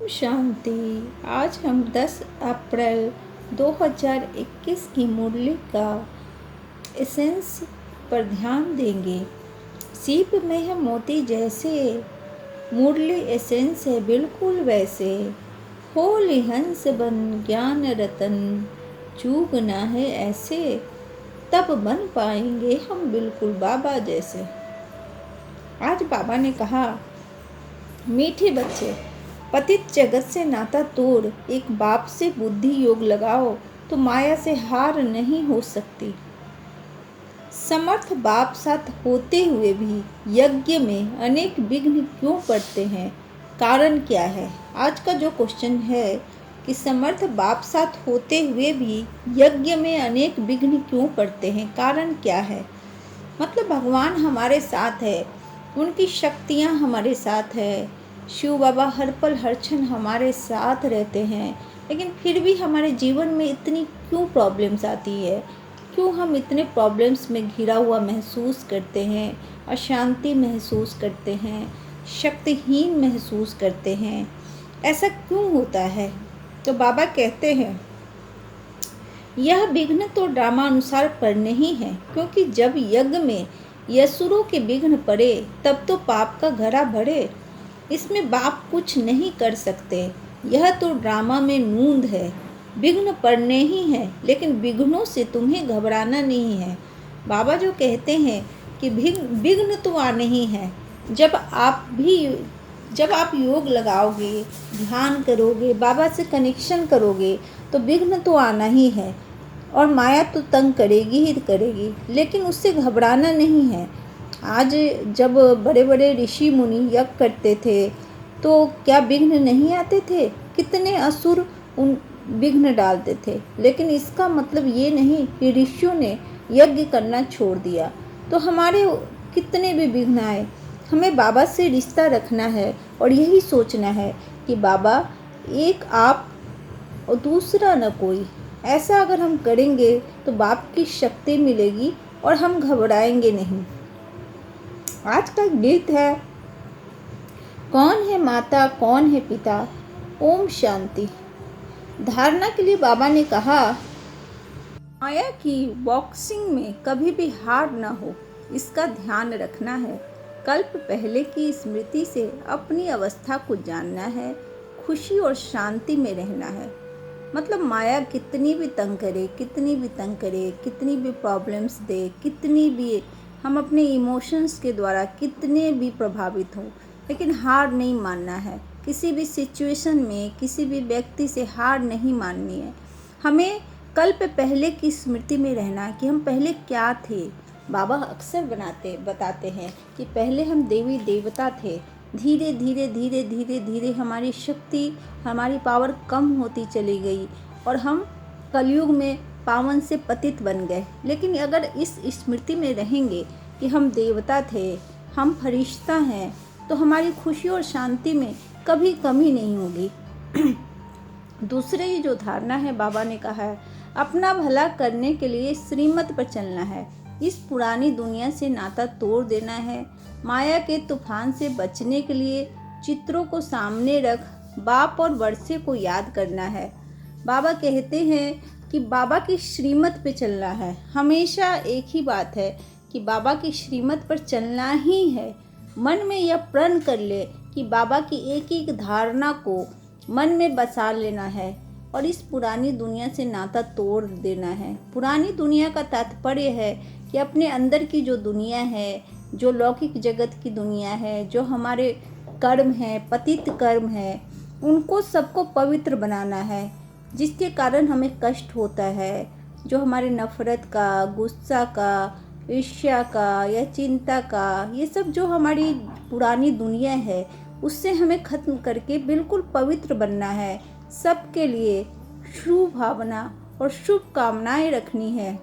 शांति। आज हम 10 अप्रैल 2021 की मुरली का एसेंस पर ध्यान देंगे। सीप में है मोती जैसे, मुरली एसेंस है बिल्कुल वैसे। होली हंस बन ज्ञान रतन, चूगना है ऐसे, तब बन पाएंगे हम बिल्कुल बाबा जैसे। आज बाबा ने कहा, मीठे बच्चे, पतित जगत से नाता तोड़, एक बाप से बुद्धि योग लगाओ तो माया से हार नहीं हो सकती। समर्थ बाप साथ होते हुए भी यज्ञ में अनेक विघ्न क्यों पड़ते हैं, कारण क्या है? आज का जो क्वेश्चन है कि समर्थ बाप साथ होते हुए भी यज्ञ में अनेक विघ्न क्यों पड़ते हैं, कारण क्या है? मतलब भगवान हमारे साथ है, उनकी शक्तियाँ हमारे साथ है, शिव बाबा हर पल हर क्षण हमारे साथ रहते हैं, लेकिन फिर भी हमारे जीवन में इतनी क्यों प्रॉब्लम्स आती है? क्यों हम इतने प्रॉब्लम्स में घिरा हुआ महसूस करते हैं, अशांति महसूस करते हैं, शक्तिहीन महसूस करते हैं? ऐसा क्यों होता है? तो बाबा कहते हैं, यह विघ्न तो ड्रामा अनुसार पड़ने ही है, क्योंकि जब यज्ञ में यसुरों के विघ्न पड़े तब तो पाप का घड़ा भरे। इसमें बाप कुछ नहीं कर सकते, यह तो ड्रामा में मूंद है। विघ्न पड़ने ही हैं, लेकिन विघ्नों से तुम्हें घबराना नहीं है। बाबा जो कहते हैं कि विघ्न तो आने ही है। जब आप योग लगाओगे, ध्यान करोगे, बाबा से कनेक्शन करोगे तो विघ्न तो आना ही है, और माया तो तंग करेगी ही करेगी, लेकिन उससे घबराना नहीं है। आज जब बड़े बड़े ऋषि मुनि यज्ञ करते थे तो क्या विघ्न नहीं आते थे? कितने असुर उन विघ्न डालते थे, लेकिन इसका मतलब ये नहीं कि ऋषियों ने यज्ञ करना छोड़ दिया। तो हमारे कितने भी विघ्न आए, हमें बाबा से रिश्ता रखना है और यही सोचना है कि बाबा एक आप और दूसरा न कोई। ऐसा अगर हम करेंगे तो बाप की शक्ति मिलेगी और हम घबराएंगे नहीं। आज का गीत है, कौन है माता कौन है पिता, ओम शांति। धारणा के लिए बाबा ने कहा, माया की बॉक्सिंग में कभी भी हार न हो, इसका ध्यान रखना है। कल्प पहले की स्मृति से अपनी अवस्था को जानना है, खुशी और शांति में रहना है। मतलब माया कितनी भी तंग करे, कितनी भी तंग करे, कितनी भी प्रॉब्लम्स दे, कितनी भी हम अपने इमोशंस के द्वारा कितने भी प्रभावित हों, लेकिन हार नहीं मानना है। किसी भी सिचुएशन में किसी भी व्यक्ति से हार नहीं माननी है। हमें कल्प पहले की स्मृति में रहना कि हम पहले क्या थे। बाबा अक्सर बताते हैं कि पहले हम देवी देवता थे, धीरे धीरे धीरे धीरे धीरे हमारी शक्ति, हमारी पावर कम होती चली गई और हम कलयुग में पावन से पतित बन गए। लेकिन अगर इस स्मृति में रहेंगे कि हम देवता थे, हम फरिश्ता हैं, तो हमारी खुशी और शांति में कभी कमी नहीं होगी। दूसरे जो धारणा है, बाबा ने कहा है, अपना भला करने के लिए श्रीमत पर चलना है, इस पुरानी दुनिया से नाता तोड़ देना है। माया के तूफान से बचने के लिए चित्रों को सामने रख बाप और वर्षे को याद करना है। बाबा कहते हैं कि बाबा की श्रीमत पे चलना है। हमेशा एक ही बात है कि बाबा की श्रीमत पर चलना ही है। मन में यह प्रण कर ले कि बाबा की एक एक धारणा को मन में बसा लेना है और इस पुरानी दुनिया से नाता तोड़ देना है। पुरानी दुनिया का तात्पर्य है कि अपने अंदर की जो दुनिया है, जो लौकिक जगत की दुनिया है, जो हमारे कर्म है, पतित कर्म है, उनको सबको पवित्र बनाना है, जिसके कारण हमें कष्ट होता है। जो हमारे नफरत का, गुस्सा का, ईर्ष्या का या चिंता का, ये सब जो हमारी पुरानी दुनिया है, उससे हमें खत्म करके बिल्कुल पवित्र बनना है। सबके लिए शुभ भावना और शुभ कामनाएं रखनी है।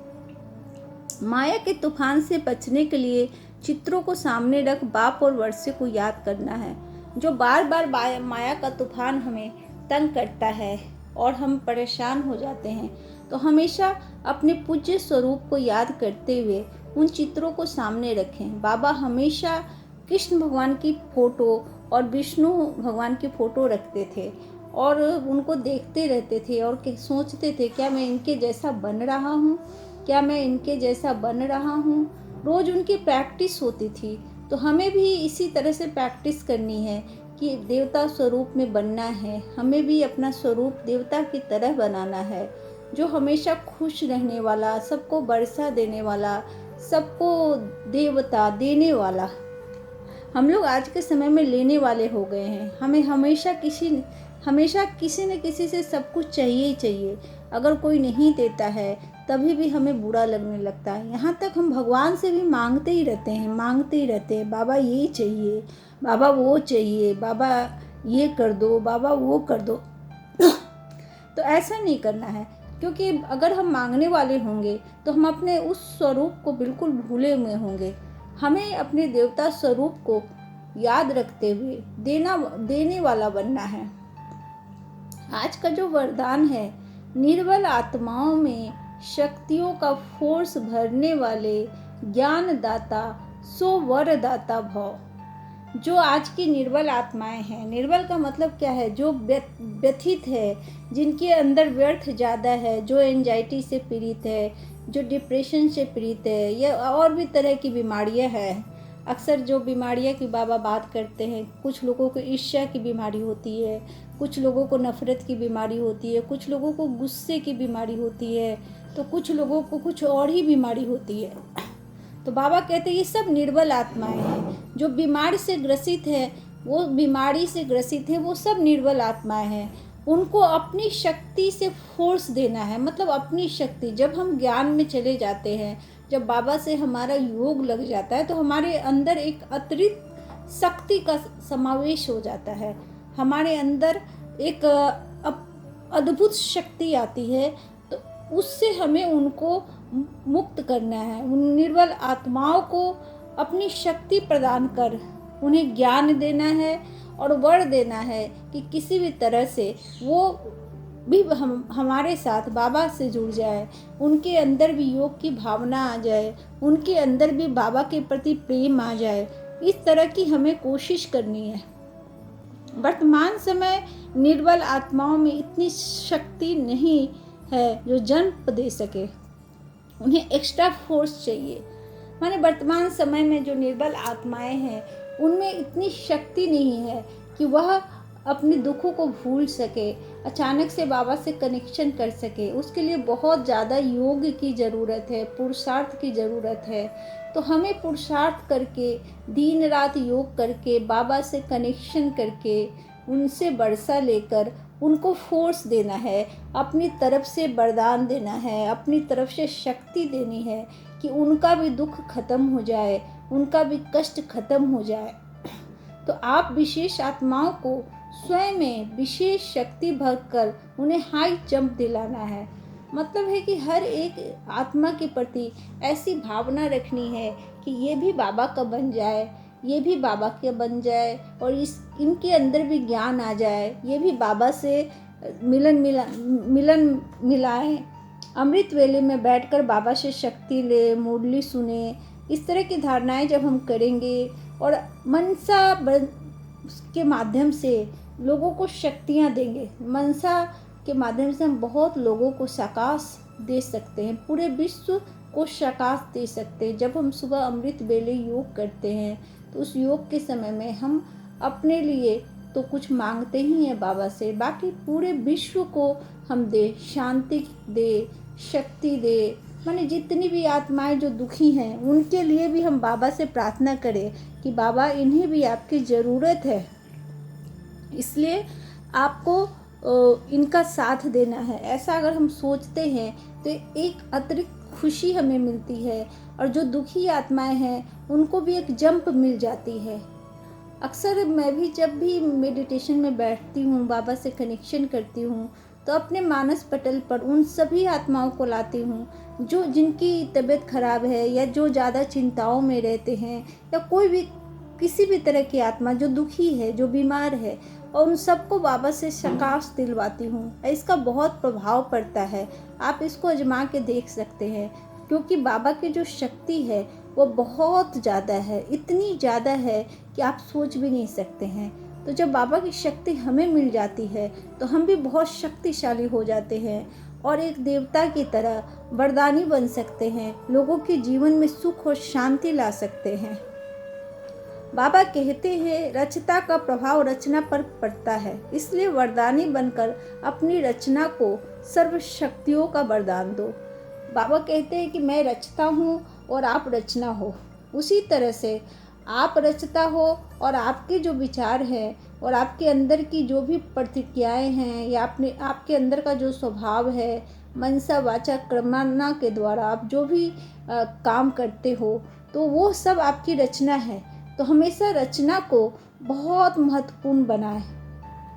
माया के तूफान से बचने के लिए चित्रों को सामने रख बाप और वर्षे को याद करना है। जो बार बार माया का तूफान हमें तंग करता है और हम परेशान हो जाते हैं, तो हमेशा अपने पूज्य स्वरूप को याद करते हुए उन चित्रों को सामने रखें। बाबा हमेशा कृष्ण भगवान की फ़ोटो और विष्णु भगवान की फ़ोटो रखते थे और उनको देखते रहते थे और सोचते थे क्या मैं इनके जैसा बन रहा हूँ, क्या मैं इनके जैसा बन रहा हूँ। रोज़ उनकी प्रैक्टिस होती थी। तो हमें भी इसी तरह से प्रैक्टिस करनी है कि देवता स्वरूप में बनना है। हमें भी अपना स्वरूप देवता की तरह बनाना है, जो हमेशा खुश रहने वाला, सबको बरसा देने वाला, सबको देवता देने वाला। हम लोग आज के समय में लेने वाले हो गए हैं। हमें हमेशा किसी न किसी से सब कुछ चाहिए ही चाहिए। अगर कोई नहीं देता है तभी भी हमें बुरा लगने लगता है। यहाँ तक हम भगवान से भी मांगते ही रहते हैं, बाबा ये चाहिए, बाबा वो चाहिए, बाबा ये कर दो, बाबा वो कर दो। तो ऐसा नहीं करना है, क्योंकि अगर हम मांगने वाले होंगे तो हम अपने उस स्वरूप को बिल्कुल भूले हुए होंगे। हमें अपने देवता स्वरूप को याद रखते हुए देने वाला बनना है। आज का जो वरदान है, निर्बल आत्माओं में शक्तियों का फोर्स भरने वाले ज्ञान दाता सो वरदाता भव। जो आज की निर्बल आत्माएं हैं, निर्बल का मतलब क्या है, जो व्यथित है, जिनके अंदर व्यर्थ ज़्यादा है, जो एंजाइटी से पीड़ित है, जो डिप्रेशन से पीड़ित है, या और भी तरह की बीमारियां हैं। अक्सर जो बीमारियां की बाबा बात करते हैं, कुछ लोगों को ईर्ष्या की बीमारी होती है, कुछ लोगों को नफ़रत की बीमारी होती है, कुछ लोगों को गुस्से की बीमारी होती है, तो कुछ लोगों को कुछ और ही बीमारी होती है। तो बाबा कहते हैं ये सब निर्बल आत्माएं हैं। जो बीमारी से ग्रसित है, वो सब निर्बल आत्माएं हैं। उनको अपनी शक्ति से फोर्स देना है, मतलब अपनी शक्ति। जब हम ज्ञान में चले जाते हैं, जब बाबा से हमारा योग लग जाता है, तो हमारे अंदर एक अतिरिक्त शक्ति का समावेश हो जाता है। हमारे अंदर एक अद्भुत शक्ति आती है। तो उससे हमें उनको मुक्त करना है। उन निर्बल आत्माओं को अपनी शक्ति प्रदान कर उन्हें ज्ञान देना है और वर देना है कि किसी भी तरह से वो भी हमारे साथ बाबा से जुड़ जाए, उनके अंदर भी योग की भावना आ जाए, उनके अंदर भी बाबा के प्रति प्रेम आ जाए। इस तरह की हमें कोशिश करनी है। वर्तमान समय निर्बल आत्माओं में इतनी शक्ति नहीं है जो जन्म दे सके, उन्हें एक्स्ट्रा फोर्स चाहिए। माने वर्तमान समय में जो निर्बल आत्माएं हैं, उनमें इतनी शक्ति नहीं है कि वह अपने दुखों को भूल सके, अचानक से बाबा से कनेक्शन कर सके। उसके लिए बहुत ज़्यादा योग की ज़रूरत है, पुरुषार्थ की ज़रूरत है। तो हमें पुरुषार्थ करके, दिन रात योग करके, बाबा से कनेक्शन करके, उनसे बरसा लेकर उनको फोर्स देना है, अपनी तरफ से वरदान देना है, अपनी तरफ से शक्ति देनी है कि उनका भी दुख खत्म हो जाए, उनका भी कष्ट खत्म हो जाए। तो आप विशेष आत्माओं को स्वयं में विशेष शक्ति भरकर उन्हें हाई जंप दिलाना है। मतलब है कि हर एक आत्मा के प्रति ऐसी भावना रखनी है कि ये भी बाबा का बन जाए, ये भी बाबा के बन जाए, और इनके अंदर भी ज्ञान आ जाए, ये भी बाबा से मिलन मिलाएं। अमृत वेले में बैठकर बाबा से शक्ति ले, मुरली सुने। इस तरह की धारणाएं जब हम करेंगे और मनसा के माध्यम से लोगों को शक्तियां देंगे, मनसा के माध्यम से हम बहुत लोगों को सकाश दे सकते हैं, पूरे विश्व को सकाश दे सकते हैं। जब हम सुबह अमृत वेले योग करते हैं तो उस योग के समय में हम अपने लिए तो कुछ मांगते ही हैं बाबा से, बाकी पूरे विश्व को हम दे, शांति दे, शक्ति दे। माने जितनी भी आत्माएं जो दुखी हैं उनके लिए भी हम बाबा से प्रार्थना करें कि बाबा इन्हें भी आपकी ज़रूरत है, इसलिए आपको इनका साथ देना है। ऐसा अगर हम सोचते हैं तो एक अतिरिक्त खुशी हमें मिलती है, और जो दुखी आत्माएं हैं उनको भी एक जंप मिल जाती है। अक्सर मैं भी जब भी मेडिटेशन में बैठती हूँ, बाबा से कनेक्शन करती हूँ, तो अपने मानस पटल पर उन सभी आत्माओं को लाती हूँ जो जिनकी तबीयत खराब है, या जो ज़्यादा चिंताओं में रहते हैं, या कोई भी किसी भी तरह की आत्मा जो दुखी है, जो बीमार है, और उन सबको बाबा से सकाश दिलवाती हूँ। इसका बहुत प्रभाव पड़ता है। आप इसको आजमा के देख सकते हैं, क्योंकि बाबा की जो शक्ति है वो बहुत ज़्यादा है, इतनी ज़्यादा है कि आप सोच भी नहीं सकते हैं। तो जब बाबा की शक्ति हमें मिल जाती है तो हम भी बहुत शक्तिशाली हो जाते हैं और एक देवता की तरह वरदानी बन सकते हैं, लोगों के जीवन में सुख और शांति ला सकते हैं। बाबा कहते हैं रचता का प्रभाव रचना पर पड़ता है, इसलिए वरदानी बनकर अपनी रचना को सर्व शक्तियों का वरदान दो। बाबा कहते हैं कि मैं रचता हूँ और आप रचना हो। उसी तरह से आप रचता हो और आपके जो विचार हैं और आपके अंदर की जो भी प्रतिक्रियाएं हैं या आपके अंदर का जो स्वभाव है, मनसा वाचा कर्मणा के द्वारा आप जो भी काम करते हो, तो वो सब आपकी रचना है। तो हमेशा रचना को बहुत महत्वपूर्ण बनाएं,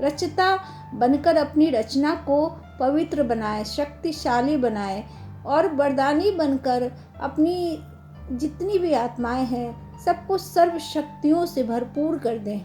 रचता बनकर अपनी रचना को पवित्र बनाएं, शक्तिशाली बनाएं और वरदानी बनकर अपनी जितनी भी आत्माएं हैं सबको सर्व शक्तियों से भरपूर कर दें।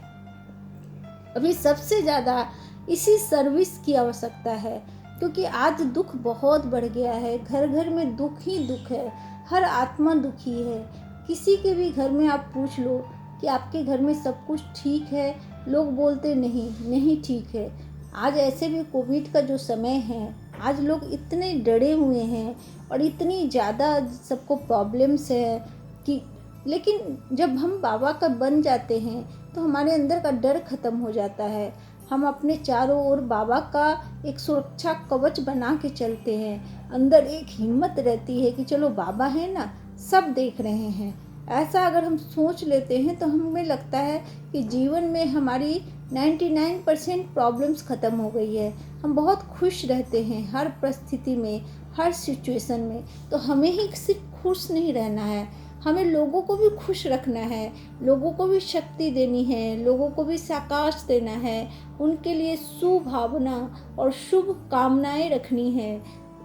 अभी सबसे ज़्यादा इसी सर्विस की आवश्यकता है, क्योंकि आज दुख बहुत बढ़ गया है, घर घर में दुख ही दुख है, हर आत्मा दुखी है। किसी के भी घर में आप पूछ लो कि आपके घर में सब कुछ ठीक है, लोग बोलते नहीं ठीक है। आज ऐसे भी कोविड का जो समय है, आज लोग इतने डरे हुए हैं और इतनी ज़्यादा सबको प्रॉब्लम्स है कि, लेकिन जब हम बाबा का बन जाते हैं तो हमारे अंदर का डर ख़त्म हो जाता है। हम अपने चारों ओर बाबा का एक सुरक्षा कवच बना के चलते हैं, अंदर एक हिम्मत रहती है कि चलो बाबा है ना, सब देख रहे हैं। ऐसा अगर हम सोच लेते हैं तो हमें लगता है कि जीवन में हमारी 99% प्रॉब्लम्स ख़त्म हो गई है। हम बहुत खुश रहते हैं हर परिस्थिति में, हर सिचुएशन में। तो हमें ही सिर्फ खुश नहीं रहना है, हमें लोगों को भी खुश रखना है, लोगों को भी शक्ति देनी है, लोगों को भी साकाश देना है, उनके लिए सुभावना और शुभ कामनाएं रखनी है।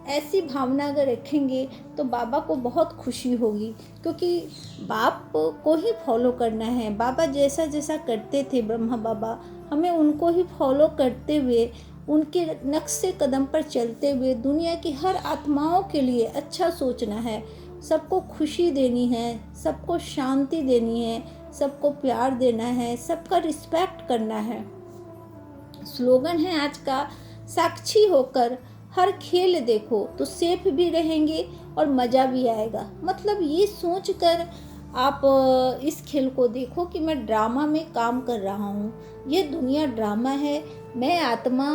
ऐसी भावना अगर रखेंगे तो बाबा को बहुत खुशी होगी, क्योंकि बाप को ही फॉलो करना है। बाबा जैसा जैसा करते थे ब्रह्मा बाबा, हमें उनको ही फॉलो करते हुए, उनके नक्शे कदम पर चलते हुए दुनिया की हर आत्माओं के लिए अच्छा सोचना है, सबको खुशी देनी है, सबको शांति देनी है, सबको प्यार देना है, सबका रिस्पेक्ट करना है। स्लोगन है आज का, साक्षी होकर हर खेल देखो तो सेफ भी रहेंगे और मज़ा भी आएगा। मतलब ये सोचकर आप इस खेल को देखो कि मैं ड्रामा में काम कर रहा हूँ, ये दुनिया ड्रामा है, मैं आत्मा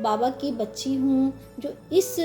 बाबा की बच्ची हूँ जो इस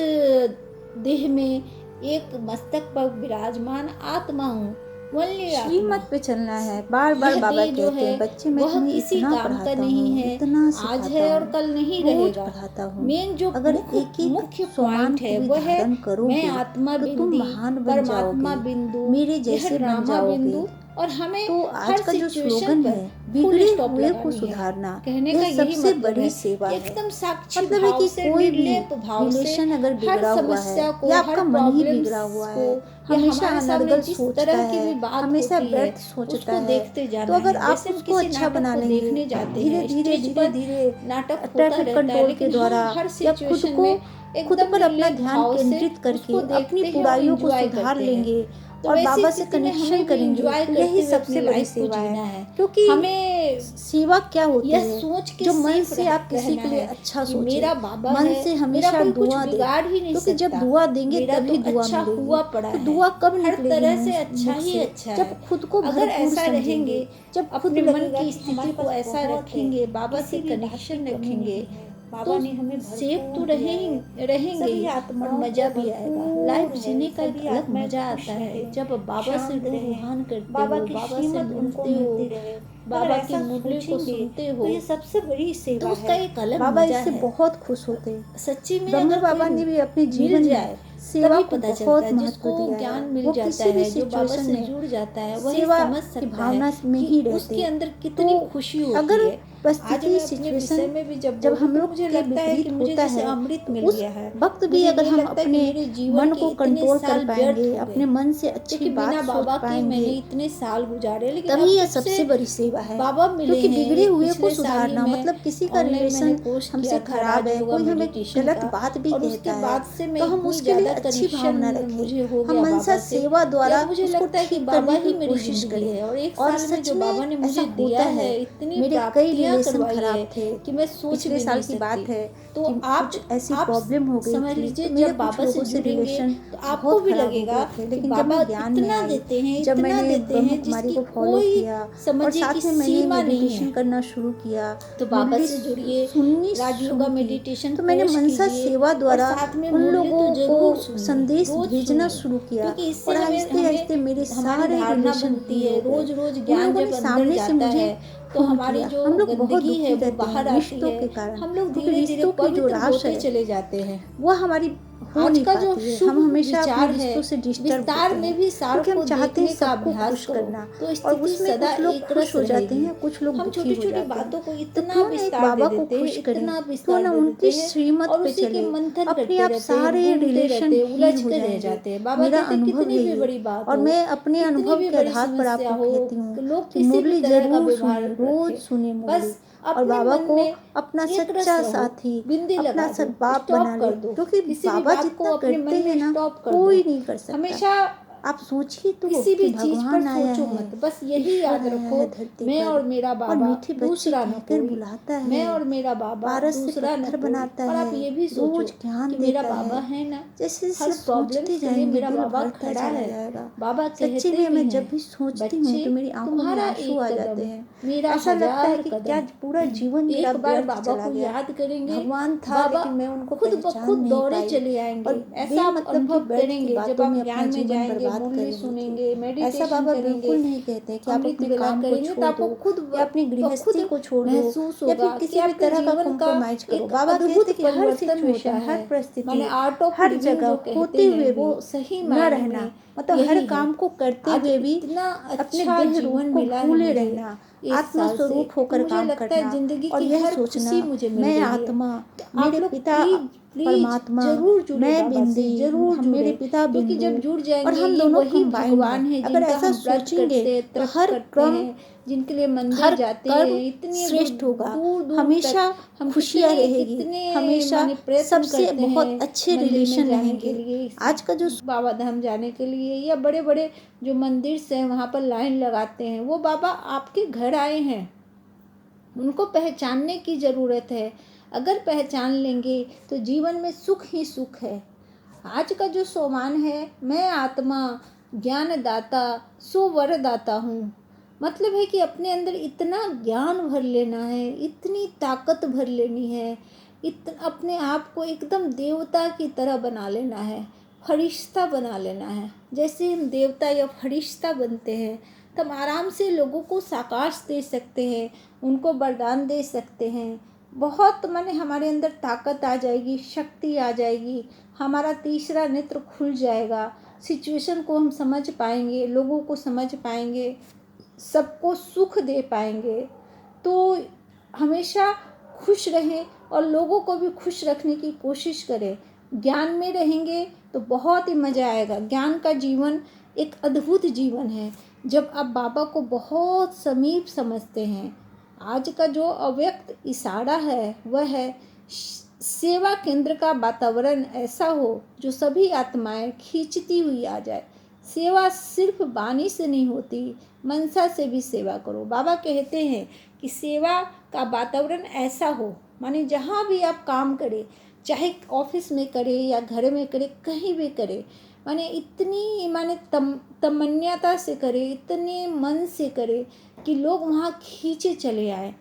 देह में एक मस्तक पर विराजमान आत्मा हूँ। श्रीमत पे चलना है। बार बार बाबा कहते हैं बच्चे मैं तुम्हें किसी इतना काम का पढ़ाता नहीं हूँ, है, इतना आज है और कल नहीं रहेगा। पढ़ाता हूँ। मेन जो अगर एक मुख्य पॉइंट है वो है मैं आत्मा तो तुम बिंदी, महान बन परमात्मा जाओगे, बिंदु, मेरे जैसे बन जाओगे। और हमें तो आज का जो स्लोगन है, बिगड़े हुए को सुधारना, कहने का यह यही सबसे मतलब बड़ी है। सेवा है। एकदम साक्षी मतलब है भाव कि से, कोई भी निर्लेप भाव से रिलेशन अगर हर बिगड़ा हुआ है समस्या को, या हर आपका मन ही प्रॉब्लम्स बिगड़ा हुआ को, है, या हमेशा हमारे सामने अनर्गल जिस सोचता तरह की है, भी बात हमेशा होती है, व्यर्थ सोचता उसको है, देखते जाना तो अगर है। आप जैसे हम उसको किसी अच्छा नाटक बना को लेंगे, देखने जाते धीरे हैं, धीरे स्टेज धीरे पर धीरे नाटक होता ट्रैफिक रहता है, कंट्रोल लेकिन के द्वारा हम हर या खुद सिचुएशन को में खुद एकदम पर अपना निर्लेप ध्यान भाव से केंद्रित करके उसको अपनी देखते हैं और बुराइयों को एंजॉय सुधार करते हैं। लेंगे तो और ऐसी बाबा से स्थिति में कनेक्शन हमें भी करेंगे, एंजॉय तो करते यही हुए सबसे अपनी बड़ी लाइफ को सेवा जीना है। है। क्योंकि हमें सेवा क्या होती यह है? सोच के जो मन सेफ से आप किसी रहना के लिए है अच्छा कि सोचे, मेरा बाबा मन है, से मेरा हमेशा कोई कुछ दुआ दे, बिगाड़ ही नहीं क्योंकि जब सकता, दुआ देंगे मेरा तभी तो दुआ अच्छा मिलेगी। हुआ पड़ा तो है। दुआ कब हर निकलेगी तरह से मुंह अच्छा ही से? अच्छा है। जब खुद को अगर भरपूर ऐसा समझेंगे, रहेंगे, जब खुद अपने मन लगेगा की कि स्थिति हमारे को पास ऐसा बहुत है, रखेंगे, बाबा से किसी भी बात की कनेक्शन कमी रखेंगे, नहीं है, बाबा तो ने हमें सेफ तो भरपूर दिया है। रहेंगे सभी और आत्माओं मज़ा को भी आएगा। भरपूर लाइफ है, जीने का एक सभी अलग आत्माएं मज़ा खुश आता है रहें, जब बाबा से शांत रहें, गुणगान करते बाबा हो, की बाबा से श्रीमत उनको मिलते हो, मिलती रहे। अगर बाबा की ऐसा मुरली को सोचेंगे सुनते तो हो, ये सबसे बड़ी तो सेवा उसका है। एक अलग बाबा मजा इससे है। बहुत खुश होते हैं। सच्ची में ब्रह्मा अगर बाबा कोई ने भी अपने मिल जीवन में जाए सेवा तभी को पता चलता बहुत है, महत्व जिसको दिया ज्ञान है। मिल वो जाता किसी भी है, जो बाबा सिचुएशन से में जुड़ जाता है, वही सेवा समझ की सकता भावना है में कि ही रहते उसके हैं। अंदर कितनी तो खुशी होती अगर है। परिस्थिति मैं अपने सिचुएशन विषय में भी जब जब हम बोलूं तो लोग मुझे के लगता है कि विपरीत मुझे होता जैसे है, अमृत तो मिल उस गया है। वक्त भी मुझे अगर ये हम लगता है कि अपने मेरे जीवन मन के को इतने कंट्रोल कर साल व्यर्थ पाएंगे, हो गए, अपने मन से अच्छी क्योंकि बात बिना सोच बाबा के पाएंगे, मैंने इतने साल गुजारे। लेकिन तभी अब यह जब से सबसे बड़ी सेवा है। बाबा मिले क्योंकि हैं, बिगड़े एक हुए को पिछले साल ही सुधारना, मैं मतलब किसी का ऑनलाइन मैंने रिलेशन कोर्स हमसे किया था खराब है, राजयोगा कोई हमें मेडिटेशन गलत का, बात भी और कहता उसके है, बाद से मैं तो हम इतनी उसके लिए ज़्यादा अच्छी भावना कनेक्शन रखें। मुझे हो हम गया मनसा बाबा से सेवा कि द्वारा अब मुझे उसको लगता है कि ठीक बाबा करने ही की मेरी कोशिश ज़िंदगी करें। है। और एक और साल में सच जो में बाबा ने ऐसा मुझे होता दिया है। है, इतनी मेरे कई प्राप्तियाँ रिलेशन करवाई है खराब थे। कि मैं सोच पिछले भी साल नहीं की बात सकती। है तो कि कुछ ऐसी आप प्रॉब्लम हो गई समझ थी, लीजिए, तो मेरे जब कुछ बाबा से लोगों से जुड़ेंगे रिलेशन तो आपको बहुत भी खराब हो लगेगा गए थे। कि लेकिन जब बाबा मैं ज्ञान में इतना आई, देते हैं, जब इतना मैंने देते ब्रह्म हैं कुमारी जिसकी को फॉलो कोई किया और समझिए कि साथ में मैंने सीमा नहीं है। मेडिटेशन करना शुरू किया, तो बाबा मुरली से जुड़िए, सुननी राजयोगा शुरू की, मेडिटेशन तो मैंने कोर्स मनसा कीजिए, सेवा और द्वारा साथ में उन मुरली लोगों तो को जरूर सुनिए, संदेश रोज भेजना सुनिए, शुरू किया। क्योंकि इससे और हमें आहिस्ते हमें आहिस्ते मेरे हमारी सारे धारणा रिलेशन बनती ठीक है। हो गए। रोज रोज उन ज्ञान लोगों ने जब अंदर सामने से जाता मुझे है तो फोन हमारी किया। जो हम लोग बहुत गंदगी है दुखी वो रहते बाहर हैं आती रिश्तों है। के कारण, हम लोग क्योंकि धीरे धीरे रिश्तों की जो पवित्र राश होते है चले जाते हैं। वो हमारी हो आज नहीं का जो पाती है। शुभ हम हमेशा अपने विचार है, रिश्तों से डिस्टर्ब विस्तार होते में हैं, भी सार क्योंकि हम को चाहते हैं देखने का सबको अभ्यास खुश करो, करना। तो और स्थिति उसमें सदा कुछ लोग एक खुश रस हो जाते रहेगी। हैं, कुछ लोग हम दुखी छोटी हो छोटी जाते हैं। बातों को तो इतना क्यों ना एक विस्तार दे बाबा को देते हैं, खुश करें, इतना क्यों विस्तार ना दे उनकी देते हैं, श्रीमत और पे उसी के चले, मंथन अपने करते आप रहते हैं, सारे घूमते रिलेशन रहते हैं, हील उलझ हो कर रह जाएंगे। जाते हैं। बाबा मेरा कहते हैं अनुभव कितनी है भी ये। बड़ी बात और हो, मैं अपने कितनी अनुभव भी के बड़ी आधार पर समस्या आपको हो, कहती हूँ लोग कि किसी भी मुरली तरह का जरूर व्यवहार सुने, रोज रखें, सुने मुरली। बस और अपने बाबा मन को में अपना एक रस सच्चा रहो, साथी, बिंदी अपना लगा दो, सब बाप बना स्टॉप ले। कर दो, क्योंकि किसी भी बाबा बात को जितना अपने करते मन में हैं ना, स्टॉप कर दो। कोई नहीं कर सकता। हमेशा आप सोचिए तो किसी कि भी चीज पर भगवान आया सोचो है, मत, बस यही ईश्वर याद आया रखो, है धरती मैं पर, और मेरा और बाबा, मीठे बच्चे दूसरा न कहकर कोई। बुलाता मैं है, और मेरा बाबा, पारस से दूसरा न पत्थर कोई। बनाता और है, आप ये भी सोचो रोज ज्ञान कि मेरा देता बाबा है। है ना, जैसे जैसे हर सोचते प्रॉब्लम्स के लिए जाएंगे मेरा दिल बाबा भरता खड़ा चला है। जाएगा। बाबा सच्ची कहते में भी मैं हैं, जब भी सोचती हूँ बच्चे तो मेरी आंखों में तुम्हारा आंसू एक आ कदम जाते हैं। मेरा ऐसा लगता है हजार कि क्या कदम। पूरा जीवन मेरा एक बार व्यर्थ बाबा चला को गया। याद करेंगे, भगवान था बाबा लेकिन मैं उनको खुद ब पहचान खुद नहीं दौड़े पाई, चले और आएंगे। ऐसा आप बेमतलब की अनुभव व्यर्थ की करेंगे जब बातों में आप अपना ज्ञान में जीवन जाएंगे, बर्बाद कर मुरली रही थी। सुनेंगे, ऐसा मेडिटेशन बाबा करेंगे, बिल्कुल नहीं कहते कि आप अमृत अपने वेला काम को करेंगे, तो छोड़ आपको दो खुद या अपनी ब खुद गृहस्थी को छोड़ दो महसूस या फिर होगा कि किसी भी आपके तरह का जीवन का कॉम्प्रोमाइज करो। एक बाबा कहते अद्भुत कि हर परिवर्तन होता सिचुएशन, है। हर परिस्थिति, माने आर्ट ऑफ हर लिविंग जगह जो कहते होते हैं हुए भी वो सही न मायने रहना, में मतलब हर यही है। काम को करते आज हुए भी इतना अपने अच्छा देह रूप जीवन को मिला है भूले मुझे रहना, एक आत्म साल से, स्वरूप कि होकर मुझे काम लगता है करना, जिंदगी और की यह हर सोचना खुशी मुझे मिल मैं गई है। आत्मा, तो आप मेरे लोग पिता प्लीज प्लीज परमात्मा, जरूर जुड़े मैं बाबा से, बिंदी, जरूर हम मेरे जुड़े, पिता क्योंकि बिंदु, जब जुड़ और जाएंगे हम ये दोनों वही कंबाइंड हैं। भगवान है अगर जिनका ऐसा हम व्रत सोचेंगे करते तो तप हर करते क्रम, हैं, जिनके लिए मंदिर हर जाते कर्म हैं, इतनी श्रेष्ठ होगा, दूर दूर हमेशा तक हम खुशियाँ कितने रहेगी, कितने हमेशा माने प्रयत्न सबसे करते बहुत हैं अच्छे मंदिर में रिलेशन जाने के रहेंगे। लिए, आज का जो बाबा धाम जाने के लिए, या बड़े बड़े जो मंदिर से हैं वहाँ पर लाइन लगाते हैं, वो बाबा आपके घर आए हैं, उनको पहचानने की ज़रूरत है। अगर पहचान लेंगे तो जीवन में सुख ही सुख है। आज का जो सोमान है, मैं आत्मा ज्ञानदाता सो वरदाता हूँ, मतलब है कि अपने अंदर इतना ज्ञान भर लेना है, इतनी ताकत भर लेनी है, अपने आप को एकदम देवता की तरह बना लेना है, फरिश्ता बना लेना है। जैसे हम देवता या फरिश्ता बनते हैं तब आराम से लोगों को साकाश दे सकते हैं, उनको वरदान दे सकते हैं। बहुत माने हमारे अंदर ताकत आ जाएगी, शक्ति आ जाएगी, हमारा तीसरा नेत्र खुल जाएगा, सिचुएशन को हम समझ पाएंगे, लोगों को समझ पाएंगे, सबको सुख दे पाएंगे। तो हमेशा खुश रहें और लोगों को भी खुश रखने की कोशिश करें। ज्ञान में रहेंगे तो बहुत ही मज़ा आएगा। ज्ञान का जीवन एक अद्भुत जीवन है जब आप बाबा को बहुत समीप समझते हैं। आज का जो अव्यक्त इशारा है वह है सेवा केंद्र का वातावरण ऐसा हो जो सभी आत्माएं खींचती हुई आ जाए। सेवा सिर्फ वाणी से नहीं होती, मनसा से भी सेवा करो। बाबा कहते हैं कि सेवा का वातावरण ऐसा हो, माने जहाँ भी आप काम करें, चाहे ऑफिस में करें या घर में करें, कहीं भी करें, माने इतनी माने तमन्यता से करें, इतने मन से करें कि लोग वहाँ खींचे चले आए।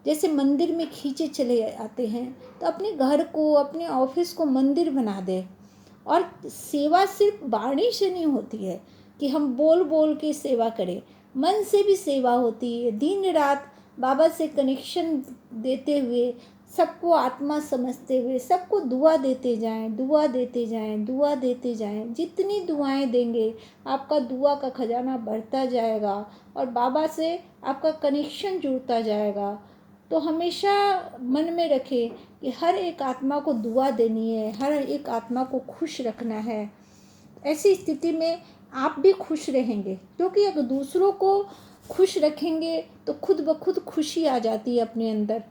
जैसे मंदिर में खींचे चले आते हैं, तो अपने घर को, अपने ऑफिस को मंदिर बना दे। और सेवा सिर्फ वाणी से नहीं होती है कि हम बोल बोल के सेवा करें, मन से भी सेवा होती है। दिन रात बाबा से कनेक्शन देते हुए, सबको आत्मा समझते हुए, सबको दुआ देते जाएं, दुआ देते जाएं, दुआ देते जाएं। जितनी दुआएं देंगे आपका दुआ का खजाना बढ़ता जाएगा और बाबा से आपका कनेक्शन जुड़ता जाएगा। तो हमेशा मन में रखें कि हर एक आत्मा को दुआ देनी है, हर एक आत्मा को खुश रखना है। ऐसी स्थिति में आप भी खुश रहेंगे, क्योंकि अगर दूसरों को खुश रखेंगे तो खुद ब खुद खुशी आ जाती है अपने अंदर।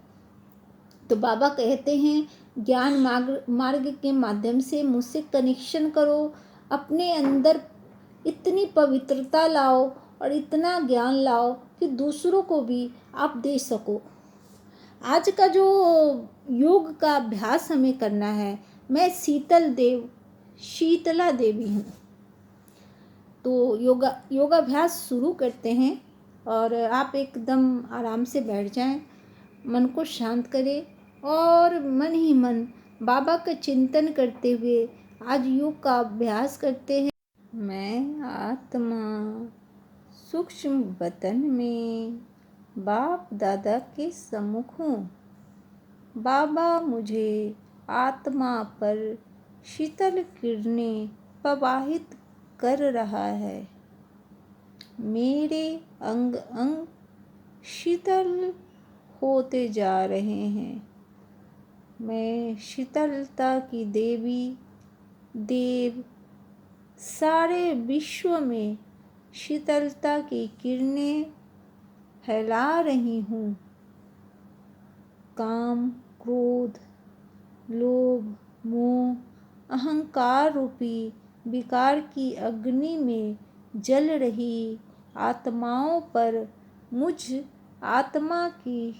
तो बाबा कहते हैं ज्ञान मार्ग के माध्यम से मुझसे कनेक्शन करो, अपने अंदर इतनी पवित्रता लाओ और इतना ज्ञान लाओ कि दूसरों को भी आप दे सको। आज का जो योग का अभ्यास हमें करना है, मैं शीतला देवी हूँ। तो योगाभ्यास शुरू करते हैं और आप एकदम आराम से बैठ जाएं, मन को शांत करें और मन ही मन बाबा का चिंतन करते हुए आज योग का अभ्यास करते हैं। मैं आत्मा सूक्ष्म बतन में बाप दादा के सम्मुख हूँ। बाबा मुझे आत्मा पर शीतल किरणें प्रवाहित कर रहा है। मेरे अंग अंग शीतल होते जा रहे हैं। मैं शीतलता की देव सारे विश्व में शीतलता की किरणें फैला रही हूँ। काम, क्रोध, लोभ, मोह, अहंकार रूपी विकार की अग्नि में जल रही आत्माओं पर मुझ आत्मा की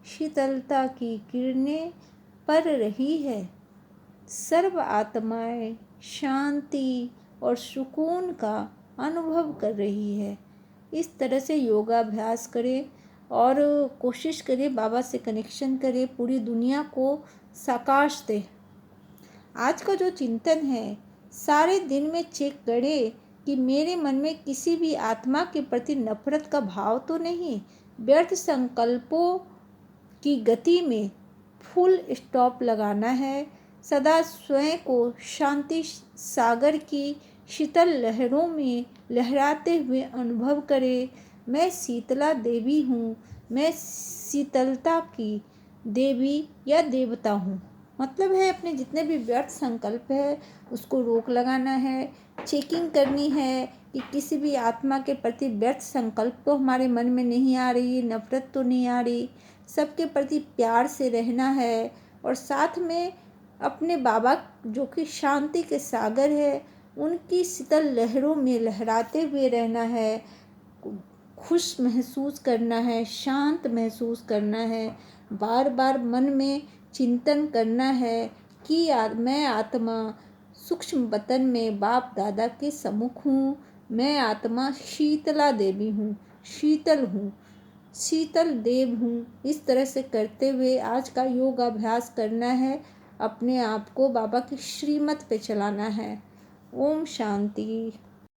शीतलता की किरणें पड़ रही है। सर्व आत्माएं शांति और सुकून का अनुभव कर रही है। इस तरह से योगाभ्यास करें और कोशिश करें बाबा से कनेक्शन करें, पूरी दुनिया को प्रकाश दें। आज का जो चिंतन है, सारे दिन में चेक करें कि मेरे मन में किसी भी आत्मा के प्रति नफरत का भाव तो नहीं। व्यर्थ संकल्पों की गति में फुल स्टॉप लगाना है। सदा स्वयं को शांति सागर की शीतल लहरों में लहराते हुए अनुभव करें। मैं शीतला देवी हूँ, मैं शीतलता की देवी या देवता हूँ। मतलब है अपने जितने भी व्यर्थ संकल्प है उसको रोक लगाना है, चेकिंग करनी है कि किसी भी आत्मा के प्रति व्यर्थ संकल्प तो हमारे मन में नहीं आ रही, नफरत तो नहीं आ रही, सबके प्रति प्यार से रहना है। और साथ में अपने बाबा जो कि शांति के सागर है, उनकी शीतल लहरों में लहराते हुए रहना है, खुश महसूस करना है, शांत महसूस करना है। बार बार मन में चिंतन करना है कि मैं आत्मा सूक्ष्म बतन में बाप दादा के सम्मुख हूँ। मैं आत्मा शीतला देवी हूँ, शीतल हूँ, शीतल देव हूँ। इस तरह से करते हुए आज का योग अभ्यास करना है, अपने आप को बाबा की श्रीमत पे चलाना है। ओम शांति।